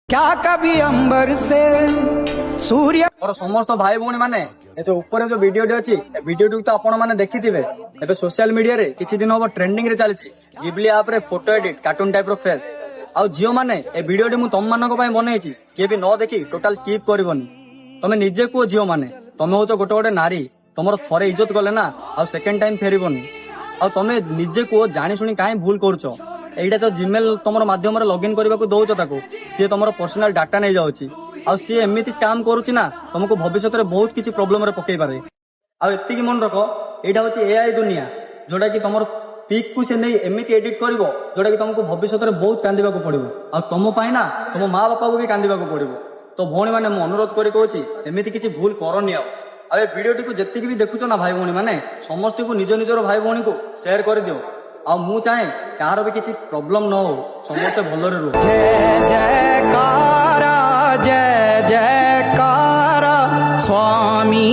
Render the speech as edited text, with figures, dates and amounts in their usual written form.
क्या कभी अंबर से सूर्य ମୋର ସମସ୍ତ ଭାଇ ଭଉଣୀ ମାନେ ଏ ଯୋଉ ଉପରେ ଯୋଉ ଭିଡିଓଟି ଅଛି ଏ ଭିଡିଓଟି ତ ଆପଣ ମାନେ ଦେଖିଥିବେ। ଏବେ ସୋସିଆଲ ମିଡିଆରେ କିଛି ଦିନ ହବ ଟ୍ରେଣ୍ଡିଂ ରେ ଚାଲିଛି ଜିବଲି ଆପ ରେ ଫଟୋ ଏଡିଟ କାର୍ଟୁନ ଟାଇପ ର ଫେସ୍। ଆଉ ଝିଅ ମାନେ ଏ ଭିଡିଓଟି ମୁଁ ତମ ମାନଙ୍କ ପାଇଁ ବନେଇଛି, କିଏ ବି ନ ଦେଖି ଟୋଟାଲ ସ୍କିପ୍ କରିବନି। ତମେ ନିଜେ କୁହ ଝିଅ ମାନେ, ତମେ ହଉଛ ଗୋଟେ ଗୋଟେ ନାରୀ, ତମର ଥରେ ଇଜ୍ଜତ ଗଲେ ନା ଆଉ ସେକେଣ୍ଡ ଟାଇମ ଫେରିବନି। ଆଉ ତମେ ନିଜେ କୁହ ଜାଣି ଶୁଣି କାହିଁ ଭୁଲ କରୁଛ। এইটা তো জিমেল তোমার মাধ্যমে লগইন করা দৌছ তাকে, সি তোমার পর্সনাল ডাটা নিয়ে যাচ্ছে। ଆଉ ସିଏ ଏମିତି ସ୍କାମ କରୁଛି ନା ତମକୁ ଭବିଷ୍ୟତରେ ବହୁତ କିଛି ପ୍ରୋବ୍ଲେମରେ ପକେଇ ପାରେ। ଆଉ ଏତିକି ମନେ ରଖ, ଏଇଟା ହଉଛି ଏଆଇ ଦୁନିଆ, ଯୋଉଟା କି ତମର ପିକ୍ କୁ ସେ ନେଇ ଏମିତି ଏଡିଟ କରିବ ଯୋଉଟା କି ତମକୁ ଭବିଷ୍ୟତରେ ବହୁତ କାନ୍ଦିବାକୁ ପଡିବ। ଆଉ ତମ ପାଇଁ ନା ତମ ମା ବାପାକୁ ବି କାନ୍ଦିବାକୁ ପଡିବ। ତ ଭଉଣୀ ମାନେ ମୁଁ ଅନୁରୋଧ କରି କହୁଛି, ଏମିତି କିଛି ଭୁଲ କରନି। ଆଉ ଏ ଭିଡିଓଟିକୁ ଯେତିକି ବି ଦେଖୁଛ ନା ଭାଇ ଭଉଣୀ ମାନେ, ସମସ୍ତଙ୍କୁ ନିଜ ନିଜର ଭାଇ ଭଉଣୀକୁ ସେୟାର କରିଦିଅ। ଆଉ ମୁଁ ଚାହେଁ କାହାର ବି କିଛି ପ୍ରୋବ୍ଲେମ ନ ହଉ, ସମସ୍ତେ ଭଲରେ ରୁହ। जय जयकारा जय जयकारा स्वामी।